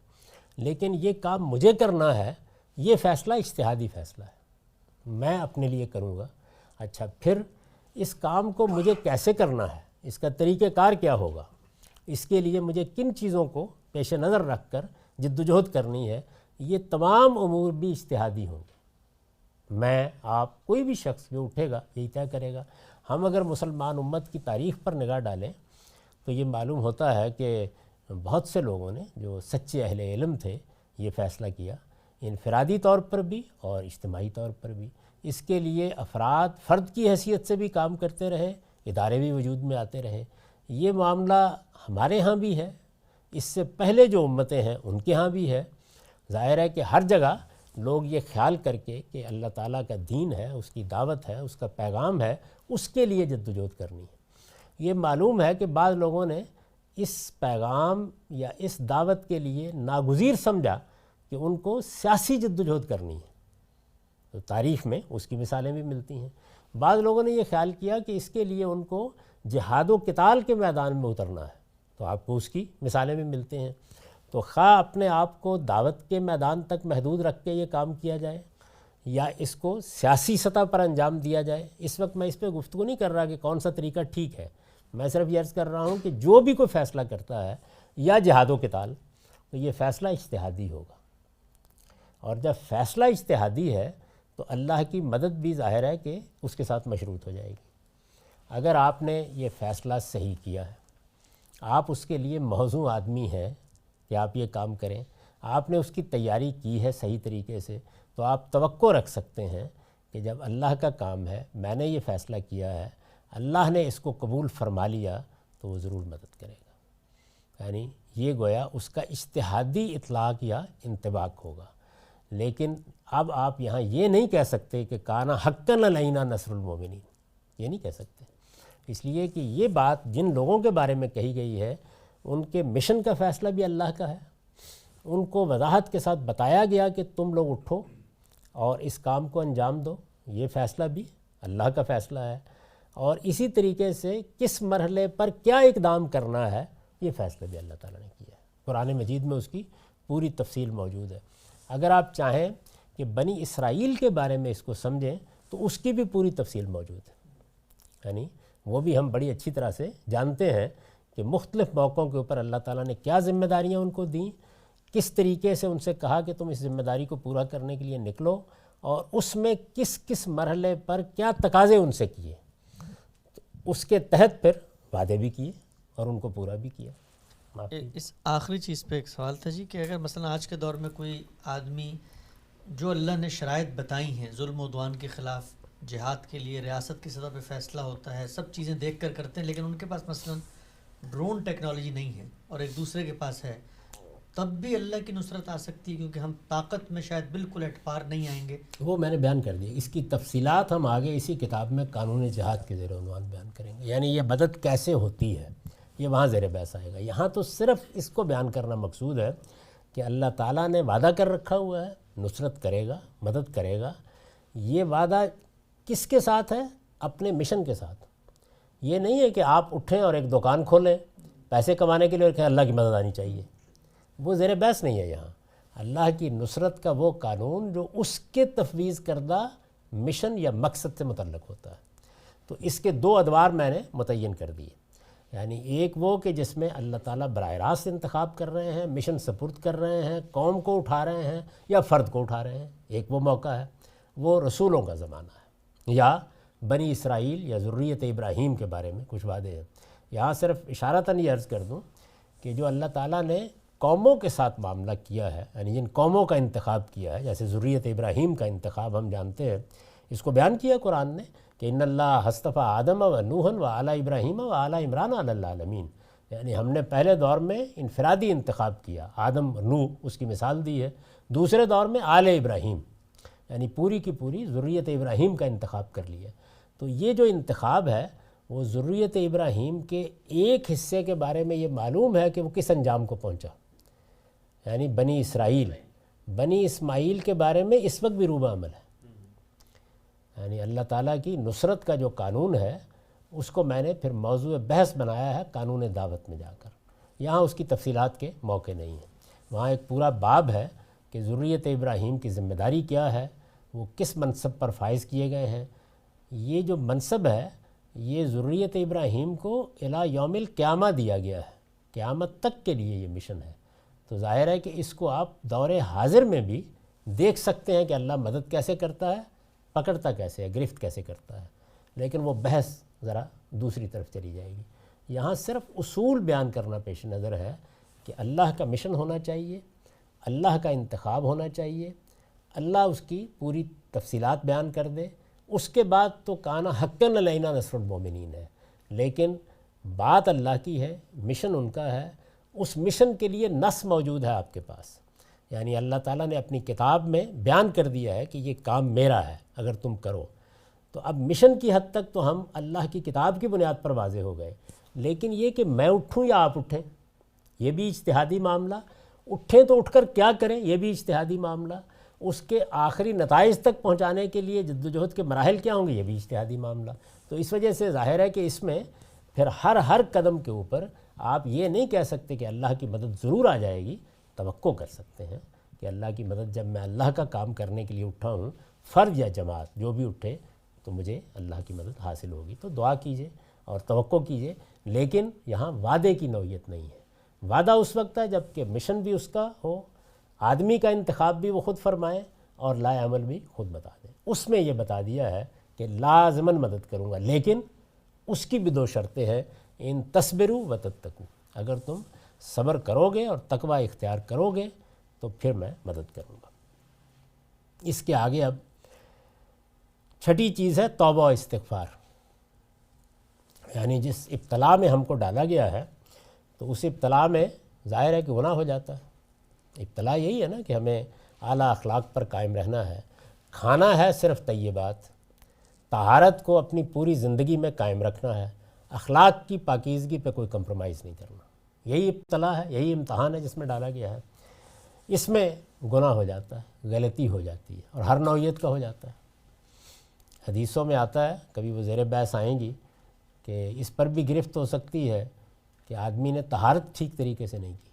لیکن یہ کام مجھے کرنا ہے، یہ فیصلہ اجتہادی فیصلہ ہے، میں اپنے لیے کروں گا۔ اچھا، پھر اس کام کو مجھے کیسے کرنا ہے، اس کا طریقہ کار کیا ہوگا، اس کے لیے مجھے کن چیزوں کو پیش نظر رکھ کر جدوجہد کرنی ہے، یہ تمام امور بھی اجتہادی ہوں گے۔ میں، آپ، کوئی بھی شخص جو اٹھے گا یہی طے کرے گا۔ ہم اگر مسلمان امت کی تاریخ پر نگاہ ڈالیں تو یہ معلوم ہوتا ہے کہ بہت سے لوگوں نے جو سچے اہل علم تھے یہ فیصلہ کیا، انفرادی طور پر بھی اور اجتماعی طور پر بھی۔ اس کے لیے افراد فرد کی حیثیت سے بھی کام کرتے رہے، ادارے بھی وجود میں آتے رہے۔ یہ معاملہ ہمارے ہاں بھی ہے، اس سے پہلے جو امتیں ہیں ان کے ہاں بھی ہے۔ ظاہر ہے کہ ہر جگہ لوگ یہ خیال کر کے کہ اللہ تعالیٰ کا دین ہے، اس کی دعوت ہے، اس کا پیغام ہے، اس کے لیے جدوجہد کرنی ہے۔ یہ معلوم ہے کہ بعض لوگوں نے اس پیغام یا اس دعوت کے لیے ناگزیر سمجھا کہ ان کو سیاسی جدوجہد کرنی ہے، تو تاریخ میں اس کی مثالیں بھی ملتی ہیں۔ بعض لوگوں نے یہ خیال کیا کہ اس کے لیے ان کو جہاد و قتال کے میدان میں اترنا ہے، تو آپ کو اس کی مثالیں بھی ملتے ہیں۔ تو خواہ اپنے آپ کو دعوت کے میدان تک محدود رکھ کے یہ کام کیا جائے یا اس کو سیاسی سطح پر انجام دیا جائے، اس وقت میں اس پہ گفتگو نہیں کر رہا کہ کون سا طریقہ ٹھیک ہے، میں صرف یہ عرض کر رہا ہوں کہ جو بھی کوئی فیصلہ کرتا ہے یا جہاد و قتال، تو یہ فیصلہ اجتہادی ہوگا۔ اور جب فیصلہ اجتہادی ہے تو اللہ کی مدد بھی ظاہر ہے کہ اس کے ساتھ مشروط ہو جائے گی۔ اگر آپ نے یہ فیصلہ صحیح کیا ہے، آپ اس کے لیے موزوں آدمی ہیں کہ آپ یہ کام کریں، آپ نے اس کی تیاری کی ہے صحیح طریقے سے، تو آپ توقع رکھ سکتے ہیں کہ جب اللہ کا کام ہے، میں نے یہ فیصلہ کیا ہے، اللہ نے اس کو قبول فرما لیا تو وہ ضرور مدد کرے گا۔ یعنی یہ گویا اس کا اجتہادی اطلاق یا انطباق ہوگا۔ لیکن اب آپ یہاں یہ نہیں کہہ سکتے کہ کانا حقاً علینا نصر المومنین، یہ نہیں کہہ سکتے، اس لیے کہ یہ بات جن لوگوں کے بارے میں کہی گئی ہے ان کے مشن کا فیصلہ بھی اللہ کا ہے۔ ان کو وضاحت کے ساتھ بتایا گیا کہ تم لوگ اٹھو اور اس کام کو انجام دو، یہ فیصلہ بھی اللہ کا فیصلہ ہے۔ اور اسی طریقے سے کس مرحلے پر کیا اقدام کرنا ہے یہ فیصلہ بھی اللہ تعالیٰ نے کیا ہے۔ قرآن مجید میں اس کی پوری تفصیل موجود ہے۔ اگر آپ چاہیں کہ بنی اسرائیل کے بارے میں اس کو سمجھیں تو اس کی بھی پوری تفصیل موجود ہے، یعنی وہ بھی ہم بڑی اچھی طرح سے جانتے ہیں کہ مختلف موقعوں کے اوپر اللہ تعالیٰ نے کیا ذمہ داریاں ان کو دیں، کس طریقے سے ان سے کہا کہ تم اس ذمہ داری کو پورا کرنے کے لیے نکلو، اور اس میں کس کس مرحلے پر کیا تقاضے ان سے کیے، تو اس کے تحت پھر وعدے بھی کیے اور ان کو پورا بھی کیا۔
اس آخری چیز پہ ایک سوال تھا جی، کہ اگر مثلا آج کے دور میں کوئی آدمی جو اللہ نے شرائط بتائی ہیں ظلم و عدوان کے خلاف، جہاد کے لیے ریاست کی سطح پہ فیصلہ ہوتا ہے، سب چیزیں دیکھ کر کرتے ہیں، لیکن ان کے پاس مثلا ڈرون ٹیکنالوجی نہیں ہے اور ایک دوسرے کے پاس ہے، تب بھی اللہ کی نصرت آ سکتی ہے، کیونکہ ہم طاقت میں شاید بالکل اٹ پار نہیں آئیں گے؟
وہ میں نے بیان کر دیا، اس کی تفصیلات ہم آگے اسی کتاب میں قانون جہاد کے زیر عنوان بیان کریں گے، یعنی یہ مدد کیسے ہوتی ہے یہ وہاں زیر بحث آئے گا۔ یہاں تو صرف اس کو بیان کرنا مقصود ہے کہ اللہ تعالیٰ نے وعدہ کر رکھا ہوا ہے نصرت کرے گا، مدد کرے گا۔ یہ وعدہ کس کے ساتھ ہے؟ اپنے مشن کے ساتھ۔ یہ نہیں ہے کہ آپ اٹھیں اور ایک دکان کھولیں پیسے کمانے کے لیے اور کہ اللہ کی مدد آنی چاہیے، وہ زیر بحث نہیں ہے یہاں۔ اللہ کی نصرت کا وہ قانون جو اس کے تفویض کردہ مشن یا مقصد سے متعلق ہوتا ہے، تو اس کے دو ادوار میں نے متعین کر دیے، یعنی ایک وہ کہ جس میں اللہ تعالیٰ براہ راست انتخاب کر رہے ہیں، مشن سپرد کر رہے ہیں، قوم کو اٹھا رہے ہیں یا فرد کو اٹھا رہے ہیں، ایک وہ موقع ہے، وہ رسولوں کا زمانہ ہے، یا بنی اسرائیل یا ذریت ابراہیم کے بارے میں کچھ وعدے ہیں۔ یہاں صرف اشارتاً یہ عرض کر دوں کہ جو اللہ تعالیٰ نے قوموں کے ساتھ معاملہ کیا ہے، یعنی جن قوموں کا انتخاب کیا ہے، جیسے ذریت ابراہیم کا انتخاب ہم جانتے ہیں، اس کو بیان کیا قرآن نے کہ ان اللہ اصطفیٰ آدم و نوحً و آل ابراہیم و آل عمران علی العالمین، یعنی ہم نے پہلے دور میں انفرادی انتخاب کیا، آدم اور نوح اس کی مثال دی ہے، دوسرے دور میں آل ابراہیم یعنی پوری کی پوری ذریت ابراہیم کا انتخاب کر لیا۔ تو یہ جو انتخاب ہے وہ ذریت ابراہیم کے ایک حصے کے بارے میں یہ معلوم ہے کہ وہ کس انجام کو پہنچا، یعنی بنی اسرائیل، بنی اسماعیل کے بارے میں اس وقت بھی روبہ عمل ہے، یعنی اللہ تعالیٰ کی نصرت کا جو قانون ہے اس کو میں نے پھر موضوع بحث بنایا ہے قانون دعوت میں جا کر، یہاں اس کی تفصیلات کے موقع نہیں ہیں، وہاں ایک پورا باب ہے کہ ذریت ابراہیم کی ذمہ داری کیا ہے، وہ کس منصب پر فائز کیے گئے ہیں۔ یہ جو منصب ہے یہ ذریت ابراہیم کو الی یوم القیامہ دیا گیا ہے، قیامت تک کے لیے یہ مشن ہے، تو ظاہر ہے کہ اس کو آپ دور حاضر میں بھی دیکھ سکتے ہیں کہ اللہ مدد کیسے کرتا ہے، پکڑتا کیسے ہے، گرفت کیسے کرتا ہے، لیکن وہ بحث ذرا دوسری طرف چلی جائے گی۔ یہاں صرف اصول بیان کرنا پیش نظر ہے کہ اللہ کا مشن ہونا چاہیے، اللہ کا انتخاب ہونا چاہیے، اللہ اس کی پوری تفصیلات بیان کر دے، اس کے بعد تو کانا حقاً علینا نصر المومنین ہے، لیکن بات اللہ کی ہے، مشن ان کا ہے، اس مشن کے لیے نص موجود ہے آپ کے پاس، یعنی اللہ تعالیٰ نے اپنی کتاب میں بیان کر دیا ہے کہ یہ کام میرا ہے اگر تم کرو، تو اب مشن کی حد تک تو ہم اللہ کی کتاب کی بنیاد پر واضح ہو گئے، لیکن یہ کہ میں اٹھوں یا آپ اٹھیں یہ بھی اجتہادی معاملہ، اٹھیں تو اٹھ کر کیا کریں یہ بھی اجتہادی معاملہ، اس کے آخری نتائج تک پہنچانے کے لیے جدوجہد کے مراحل کیا ہوں گے یہ بھی اجتہادی معاملہ۔ تو اس وجہ سے ظاہر ہے کہ اس میں پھر ہر قدم کے اوپر آپ یہ نہیں کہہ سکتے کہ اللہ کی مدد ضرور آ جائے گی، توقع کر سکتے ہیں کہ اللہ کی مدد جب میں اللہ کا کام کرنے کے لیے اٹھا ہوں، فرد یا جماعت جو بھی اٹھے تو مجھے اللہ کی مدد حاصل ہوگی، تو دعا کیجئے اور توقع کیجئے، لیکن یہاں وعدے کی نوعیت نہیں ہے۔ وعدہ اس وقت ہے جب کہ مشن بھی اس کا ہو، آدمی کا انتخاب بھی وہ خود فرمائے اور لائے عمل بھی خود بتا دیں، اس میں یہ بتا دیا ہے کہ لازماً مدد کروں گا، لیکن اس کی بھی دو شرطیں ہیں، ان تصبروا و تتقوا، اگر تم صبر کرو گے اور تقوی اختیار کرو گے تو پھر میں مدد کروں گا۔ اس کے آگے اب چھٹی چیز ہے توبہ و استغفار، یعنی جس ابتلا میں ہم کو ڈالا گیا ہے تو اس ابتلا میں ظاہر ہے کہ گناہ ہو جاتا ہے۔ ابتلا یہی ہے نا کہ ہمیں اعلیٰ اخلاق پر قائم رہنا ہے، کھانا ہے صرف طیبات، طہارت کو اپنی پوری زندگی میں قائم رکھنا ہے، اخلاق کی پاکیزگی پہ کوئی کمپرومائز نہیں کرنا، یہی ابتلا ہے، یہی امتحان ہے جس میں ڈالا گیا ہے۔ اس میں گناہ ہو جاتا ہے، غلطی ہو جاتی ہے اور ہر نوعیت کا ہو جاتا ہے۔ حدیثوں میں آتا ہے، کبھی وہ زیر بحث آئیں گی، کہ اس پر بھی گرفت ہو سکتی ہے کہ آدمی نے طہارت ٹھیک طریقے سے نہیں کی،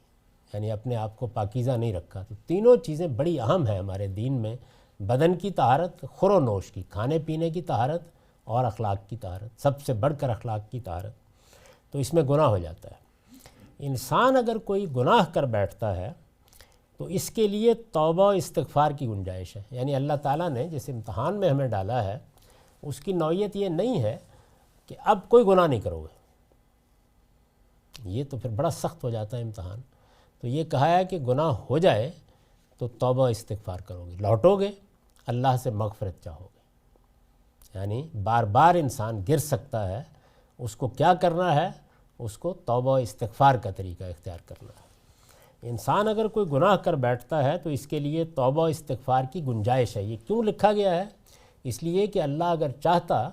یعنی اپنے آپ کو پاکیزہ نہیں رکھا۔ تو تینوں چیزیں بڑی اہم ہیں ہمارے دین میں، بدن کی طہارت، خور و نوش کی، کھانے پینے کی طہارت اور اخلاق کی طہارت، سب سے بڑھ کر اخلاق کی طہارت، تو اس میں گناہ ہو جاتا ہے۔ انسان اگر کوئی گناہ کر بیٹھتا ہے تو اس کے لیے توبہ و استغفار کی گنجائش ہے. یعنی اللہ تعالیٰ نے جس امتحان میں ہمیں ڈالا ہے اس کی نوعیت یہ نہیں ہے کہ اب کوئی گناہ نہیں کرو گے، یہ تو پھر بڑا سخت ہو جاتا ہے امتحان. تو یہ کہا ہے کہ گناہ ہو جائے تو توبہ و استغفار کرو گے، لوٹو گے، اللہ سے مغفرت چاہو گے. یعنی بار بار انسان گر سکتا ہے، اس کو کیا کرنا ہے؟ اس کو توبہ و استغفار کا طریقہ اختیار کرنا ہے. انسان اگر کوئی گناہ کر بیٹھتا ہے تو اس کے لیے توبہ و استغفار کی گنجائش ہے. یہ کیوں لکھا گیا ہے؟ اس لیے کہ اللہ اگر چاہتا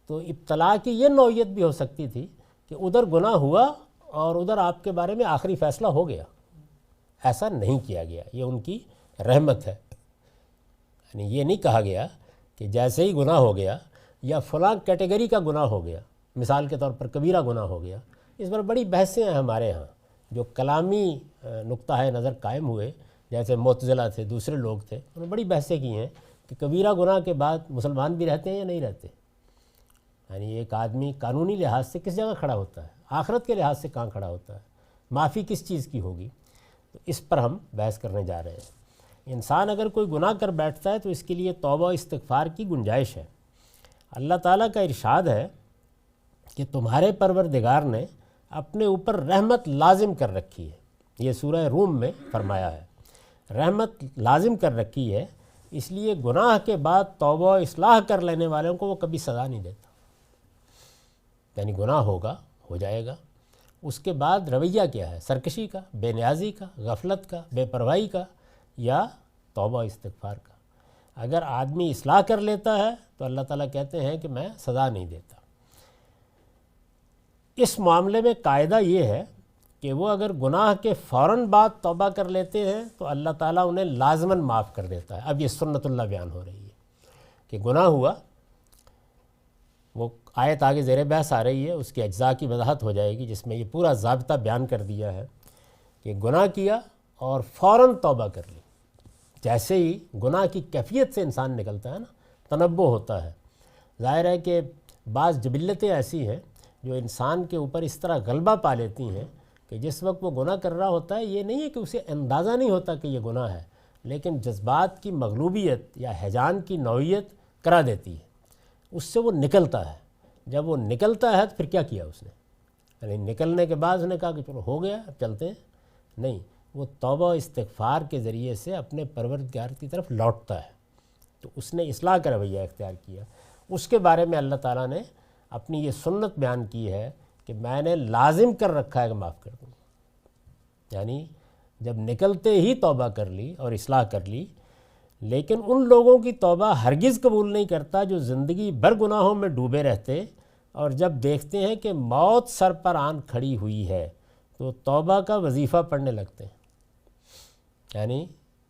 تو ابتلا کی یہ نوعیت بھی ہو سکتی تھی کہ ادھر گناہ ہوا اور ادھر آپ کے بارے میں آخری فیصلہ ہو گیا. ایسا نہیں کیا گیا، یہ ان کی رحمت ہے. یعنی یہ نہیں کہا گیا کہ جیسے ہی گناہ ہو گیا یا فلاں کیٹیگری کا گناہ ہو گیا، مثال کے طور پر کبیرہ گناہ ہو گیا. اس پر بڑی بحثیں ہیں ہمارے ہاں، جو کلامی نقطہ نظر قائم ہوئے، جیسے معتزلہ تھے، دوسرے لوگ تھے، انہوں نے بڑی بحثیں کی ہیں کہ کبیرہ گناہ کے بعد مسلمان بھی رہتے ہیں یا نہیں رہتے. یعنی ایک آدمی قانونی لحاظ سے کس جگہ کھڑا ہوتا ہے، آخرت کے لحاظ سے کہاں کھڑا ہوتا ہے، معافی کس چیز کی ہوگی. تو اس پر ہم بحث کرنے جا رہے ہیں. انسان اگر کوئی گناہ کر بیٹھتا ہے تو اس کے لیے توبہ و استغفار کی گنجائش ہے. اللہ تعالیٰ کا ارشاد ہے کہ تمہارے پروردگار نے اپنے اوپر رحمت لازم کر رکھی ہے. یہ سورہ روم میں فرمایا ہے، رحمت لازم کر رکھی ہے، اس لیے گناہ کے بعد توبہ و اصلاح کر لینے والوں کو وہ کبھی سزا نہیں دیتا. یعنی گناہ ہوگا، ہو جائے گا، اس کے بعد رویہ کیا ہے؟ سرکشی کا، بے نیازی کا، غفلت کا، بے پرواہی کا، یا توبہ و استغفار کا. اگر آدمی اصلاح کر لیتا ہے تو اللہ تعالیٰ کہتے ہیں کہ میں سزا نہیں دیتا. اس معاملے میں قاعدہ یہ ہے کہ وہ اگر گناہ کے فوراً بعد توبہ کر لیتے ہیں تو اللہ تعالیٰ انہیں لازماً معاف کر دیتا ہے. اب یہ سنت اللہ بیان ہو رہی ہے کہ گناہ ہوا، وہ آیت آگے زیر بحث آ رہی ہے، اس کے اجزاء کی وضاحت ہو جائے گی، جس میں یہ پورا ضابطہ بیان کر دیا ہے کہ گناہ کیا اور فوراً توبہ کر لی. جیسے ہی گناہ کی کیفیت سے انسان نکلتا ہے نا، تنبہ ہوتا ہے. ظاہر ہے کہ بعض جبلتیں ایسی ہیں جو انسان کے اوپر اس طرح غلبہ پا لیتی ہیں کہ جس وقت وہ گناہ کر رہا ہوتا ہے یہ نہیں ہے کہ اسے اندازہ نہیں ہوتا کہ یہ گناہ ہے، لیکن جذبات کی مغلوبیت یا ہیجان کی نوعیت کرا دیتی ہے، اس سے وہ نکلتا ہے. جب وہ نکلتا ہے تو پھر کیا کیا اس نے؟ یعنی نکلنے کے بعد اس نے کہا کہ چلو ہو گیا اب چلتے ہیں، نہیں، وہ توبہ و استغفار کے ذریعے سے اپنے پروردگار کی طرف لوٹتا ہے. تو اس نے اصلاح کا رویہ اختیار کیا. اس کے بارے میں اللہ تعالیٰ نے اپنی یہ سنت بیان کی ہے کہ میں نے لازم کر رکھا ہے کہ معاف کر دوں. یعنی جب نکلتے ہی توبہ کر لی اور اصلاح کر لی. لیکن ان لوگوں کی توبہ ہرگز قبول نہیں کرتا جو زندگی بھر گناہوں میں ڈوبے رہتے اور جب دیکھتے ہیں کہ موت سر پر آن کھڑی ہوئی ہے تو توبہ کا وظیفہ پڑھنے لگتے ہیں. یعنی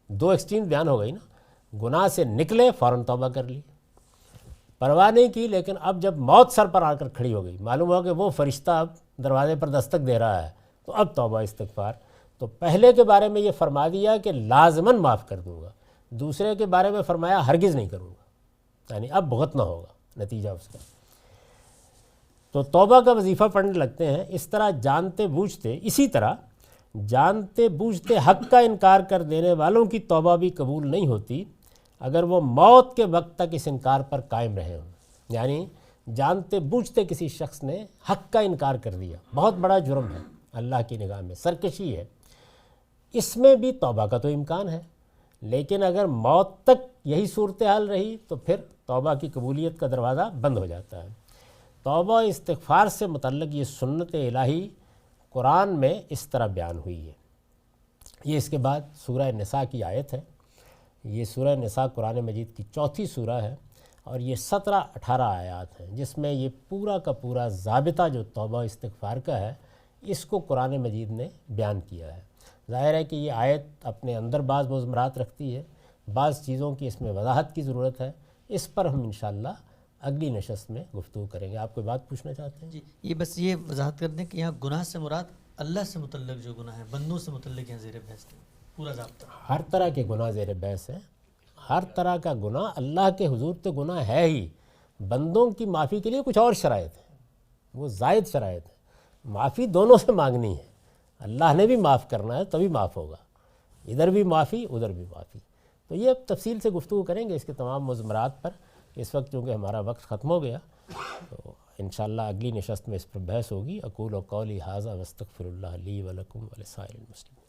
دو ایکسٹریم بیان ہو گئی نا، گناہ سے نکلے فوراً توبہ کر لی، پرواہ نہیں کی، لیکن اب جب موت سر پر آ کر کھڑی ہو گئی، معلوم ہوا کہ وہ فرشتہ اب دروازے پر دستک دے رہا ہے، تو اب توبہ استغفار. تو پہلے کے بارے میں یہ فرما دیا کہ لازماً معاف کر دوں گا، دوسرے کے بارے میں فرمایا ہرگز نہیں کروں گا، یعنی اب بھگتنا ہوگا نتیجہ اس کا. تو توبہ کا وظیفہ پڑھنے لگتے ہیں. اس طرح جانتے بوجھتے، اسی طرح جانتے بوجھتے حق کا انکار کر دینے والوں کی توبہ بھی قبول نہیں ہوتی اگر وہ موت کے وقت تک اس انکار پر قائم رہے ہوں. یعنی جانتے بوجھتے کسی شخص نے حق کا انکار کر دیا، بہت بڑا جرم ہے اللہ کی نگاہ میں، سرکشی ہے، اس میں بھی توبہ کا تو امکان ہے، لیکن اگر موت تک یہی صورتحال رہی تو پھر توبہ کی قبولیت کا دروازہ بند ہو جاتا ہے. توبہ استغفار سے متعلق یہ سنت الہی قرآن میں اس طرح بیان ہوئی ہے. یہ اس کے بعد سورہ نساء کی آیت ہے. یہ سورہ نساء قرآن مجید کی چوتھی سورہ ہے اور یہ 17-18 آیات ہیں، جس میں یہ پورا کا پورا ضابطہ جو توبہ استغفار کا ہے اس کو قرآن مجید نے بیان کیا ہے. ظاہر ہے کہ یہ آیت اپنے اندر بعض مضمرات رکھتی ہے، بعض چیزوں کی اس میں وضاحت کی ضرورت ہے. اس پر ہم انشاءاللہ اگلی نشست میں گفتگو کریں گے. آپ کوئی بات پوچھنا چاہتے ہیں؟
جی، یہ بس یہ وضاحت کر دیں کہ یہاں گناہ سے مراد اللہ سے متعلق جو گناہ ہے، بندوں سے متعلق یہاں زیر بحث ہے پورا ضابطہ.
ہر طرح کے گناہ زیر بحث ہے. ہر طرح کا گناہ اللہ کے حضور تو گناہ ہے ہی، بندوں کی معافی کے لیے کچھ اور شرائط ہیں، وہ زائد شرائط ہیں. معافی دونوں سے مانگنی ہے، اللہ نے بھی معاف کرنا ہے تبھی معاف ہوگا، ادھر بھی معافی ادھر بھی معافی. تو یہ تفصیل سے گفتگو کریں گے اس کے تمام مضمرات پر. اس وقت چونکہ ہمارا وقت ختم ہو گیا تو انشاءاللہ اگلی نشست میں اس پر بحث ہوگی. اقول قولی ھذا واستغفر اللہ لی ولکم ولسائر المسلمین.